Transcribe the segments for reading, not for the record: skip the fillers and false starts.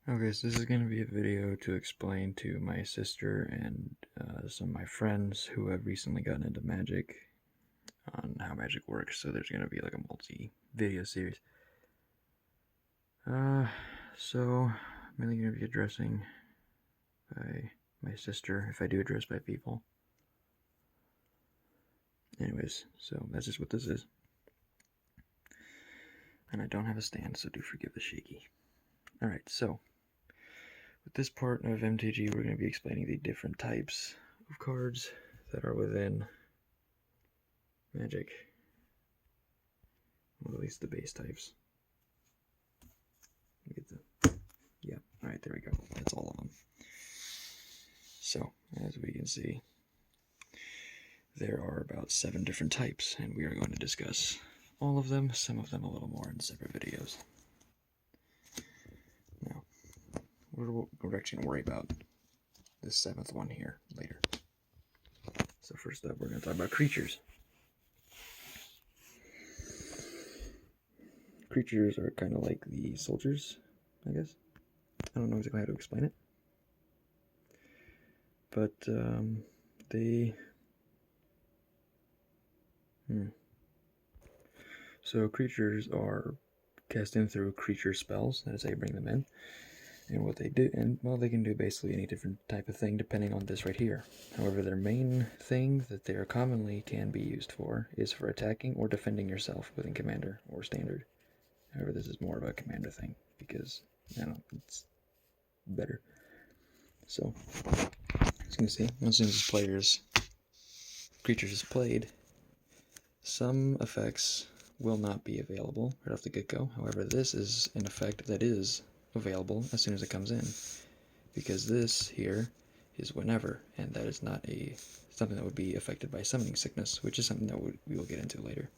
Okay, so this is going to be a video to explain to my sister and some of my friends who have recently gotten into magic on how magic works. So there's going to be like a multi-video series. So I'm mainly going to be addressing by my sister, if I do address by people. Anyways, so that's just what this is. And I don't have a stand, so do forgive the shaky. Alright, so with this part of MTG, we're going to be explaining the different types of cards that are within Magic. Well, at least the base types. Yeah, alright, there we go. That's all of them. So, as we can see, there are about 7 different types, and we are going to discuss all of them, some of them a little more in separate videos. Now, we're actually going to worry about this 7th one here later. So first up, we're going to talk about creatures. Creatures are kind of like the soldiers, I guess. I don't know exactly how to explain it. But they... So creatures are cast in through creature spells. That is how you bring them in. And what they do, and well, they can do basically any different type of thing depending on this right here. However, their main thing that they are commonly can be used for is for attacking or defending yourself within Commander or Standard. However, this is more of a Commander thing because, I don't know, it's better. So, as you can see, as soon as creatures is played, some effects will not be available right off the get-go. However, this is an effect that is available as soon as it comes in, because this here is whenever, and that is not something that would be affected by summoning sickness, which is something that we will get into later.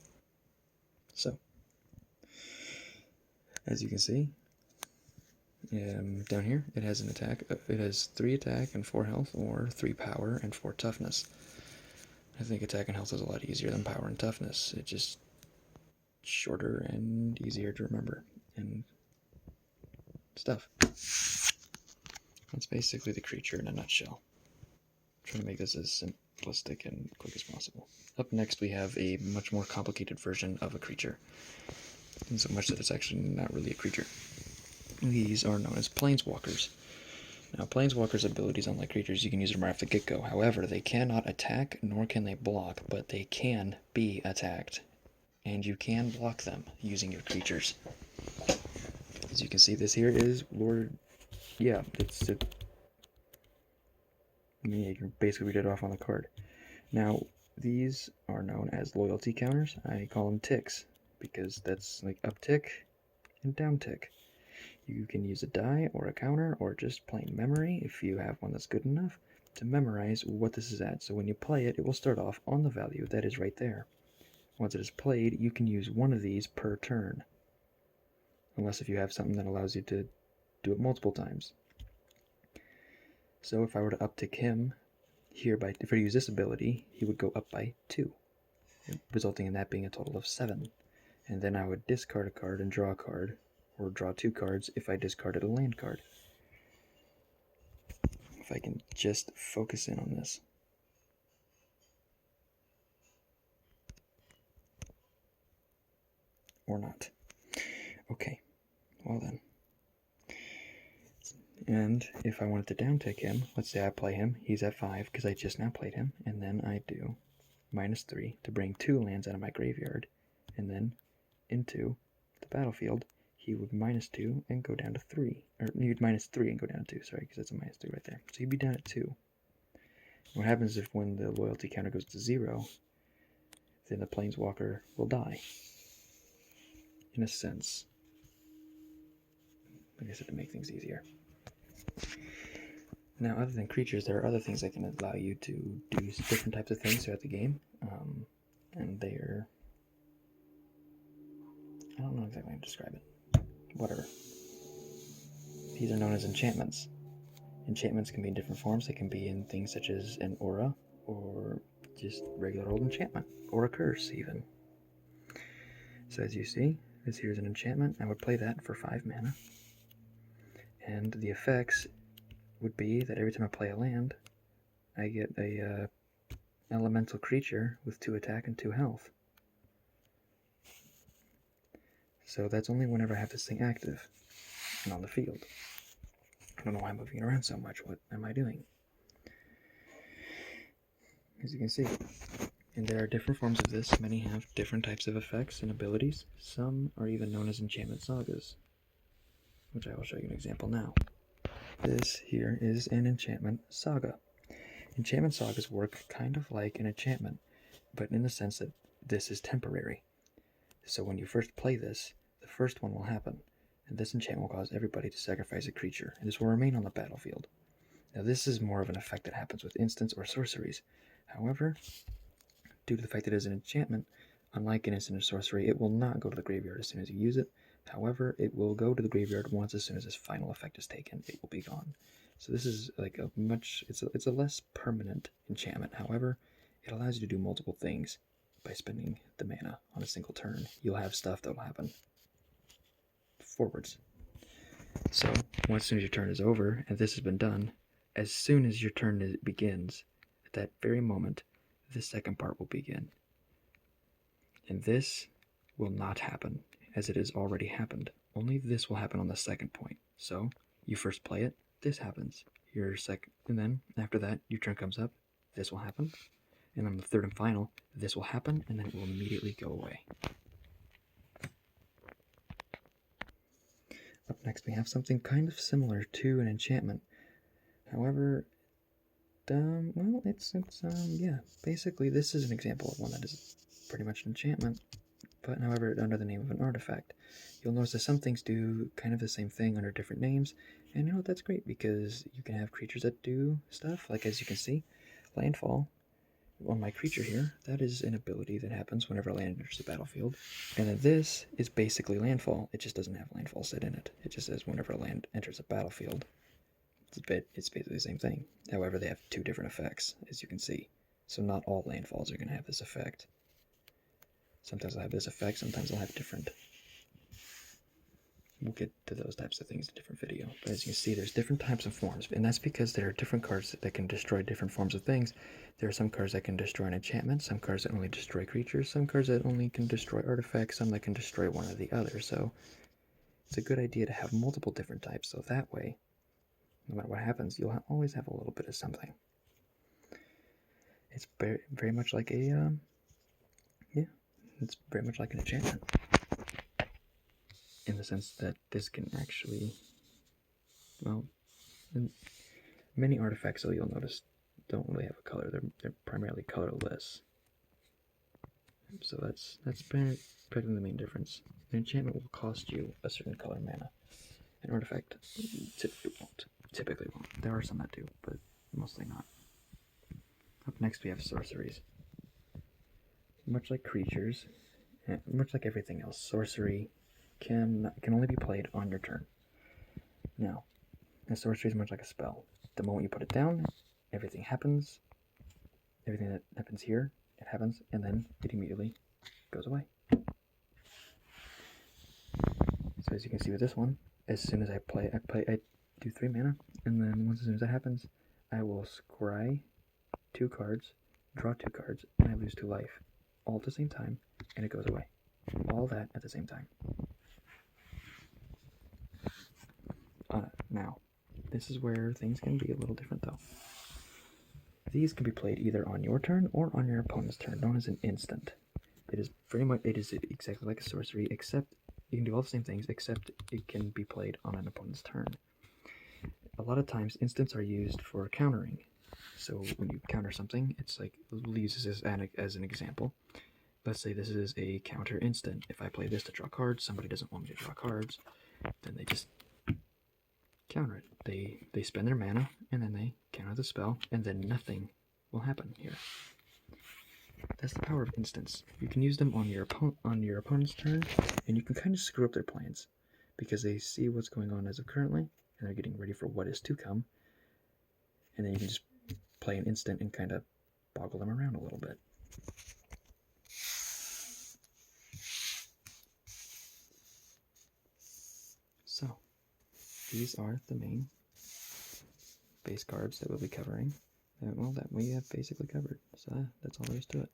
So, as you can see, down here it has an attack. It has 3 attack and 4 health, or 3 power and 4 toughness. I think attack and health is a lot easier than power and toughness. It's just shorter and easier to remember and stuff. That's basically the creature in a nutshell. I'm trying to make this as simplistic and quick as possible. Up next we have a much more complicated version of a creature, and so much that it's actually not really a creature. These are known as planeswalkers. Now, planeswalkers' abilities, unlike creatures, you can use them right off the get-go. However, they cannot attack, nor can they block, but they can be attacked. And you can block them using your creatures. As you can see, this here is Lord... Yeah, it's... Yeah, you can basically read it off on the card. Now, these are known as loyalty counters. I call them ticks, because that's like up tick and down tick. You can use a die or a counter or just plain memory if you have one that's good enough to memorize what this is at. So when you play it, it will start off on the value that is right there. Once it is played, you can use one of these per turn, unless if you have something that allows you to do it multiple times. So if I were to uptick him here if I use this ability, he would go up by 2, resulting in that being a total of 7. And then I would discard a card and draw a card, or draw 2 cards if I discarded a land card. If I can just focus in on this. Or not. Okay, well then. And if I wanted to downtick him, let's say I play him, he's at 5 because I just now played him, and then I do -3 to bring 2 lands out of my graveyard, and then into the battlefield, he would -2 and go down to 3. Or he'd -3 and go down to 2, sorry, because that's a -3 right there. So he'd be down at 2. What happens if when the loyalty counter goes to 0, then the planeswalker will die. In a sense. Like I said, to make things easier. Now, other than creatures, there are other things that can allow you to do different types of things throughout the game. And they're... I don't know exactly how to describe it. Whatever. These are known as enchantments. Enchantments can be in different forms. They can be in things such as an aura, or just regular old enchantment, or a curse, even. So as you see, this here is an enchantment. I would play that for 5 mana. And the effects would be that every time I play a land, I get a elemental creature with 2 attack and 2 health. So that's only whenever I have this thing active and on the field. I don't know why I'm moving it around so much. What am I doing? As you can see. And there are different forms of this. Many have different types of effects and abilities. Some are even known as enchantment sagas, which I will show you an example now. This here is an enchantment saga. Enchantment sagas work kind of like an enchantment, but in the sense that this is temporary. So when you first play this, the first one will happen, and this enchantment will cause everybody to sacrifice a creature, and this will remain on the battlefield. Now this is more of an effect that happens with instants or sorceries. However, due to the fact that it is an enchantment, unlike an instant or sorcery, it will not go to the graveyard as soon as you use it. However, it will go to the graveyard once as soon as its final effect is taken. It will be gone. So this is like it's a less permanent enchantment. However, it allows you to do multiple things by spending the mana on a single turn. You'll have stuff that will happen forwards. So once soon as your turn is over and this has been done, as soon as your turn begins, at that very moment, the second part will begin. And this will not happen, as it has already happened. Only this will happen on the second point. So you first play it, this happens. Your second, and then after that, your turn comes up, this will happen. And on the third and final, this will happen, and then it will immediately go away. Up next, we have something kind of similar to an enchantment. However, well, yeah. Basically, this is an example of one that is pretty much an enchantment, but however, under the name of an artifact. You'll notice that some things do kind of the same thing under different names, and you know that's great because you can have creatures that do stuff, like as you can see, landfall. On my creature here, that is an ability that happens whenever land enters the battlefield. And then this is basically landfall. It just doesn't have landfall set in it. It just says whenever land enters a battlefield. It's basically the same thing. However, they have 2 different effects, as you can see. So not all landfalls are going to have this effect. Sometimes they'll have this effect, sometimes they'll have different. We'll get to those types of things in a different video. But as you can see, there's different types of forms, and that's because there are different cards that can destroy different forms of things. There are some cards that can destroy an enchantment, some cards that only destroy creatures, some cards that only can destroy artifacts, some that can destroy one or the other. So it's a good idea to have multiple different types, so that way, no matter what happens, you'll always have a little bit of something. It's very much like a, it's very much like an enchantment. In the sense that this can actually, well, many artifacts, though, you'll notice, don't really have a color. They're primarily colorless. So that's practically the main difference. An enchantment will cost you a certain color mana. An artifact typically won't. There are some that do, but mostly not. Up next we have sorceries. Much like creatures, much like everything else, sorcery can only be played on your turn. Now, a sorcery is much like a spell. The moment you put it down, everything happens. Everything that happens here, it happens, and then it immediately goes away. So as you can see with this one, as soon as I do 3 mana, and then as soon as that happens, I will scry 2 cards, draw 2 cards, and I lose 2 life, all at the same time, and it goes away. All that at the same time. Now, this is where things can be a little different though. These can be played either on your turn or on your opponent's turn, known as an instant. It is exactly like a sorcery, except you can do all the same things, except it can be played on an opponent's turn. A lot of times, instants are used for countering. So when you counter something, it's like, we'll use this as an example. Let's say this is a counter instant. If I play this to draw cards, somebody doesn't want me to draw cards, then they just counter it. They spend their mana, and then they counter the spell, and then nothing will happen here. That's the power of instants. You can use them on your opponent's turn, and you can kind of screw up their plans, because they see what's going on as of currently, and they're getting ready for what is to come, and then you can just play an instant and kind of boggle them around a little bit. So, these are the main base cards that we'll be covering. Well, that we have basically covered. So that's all there is to it.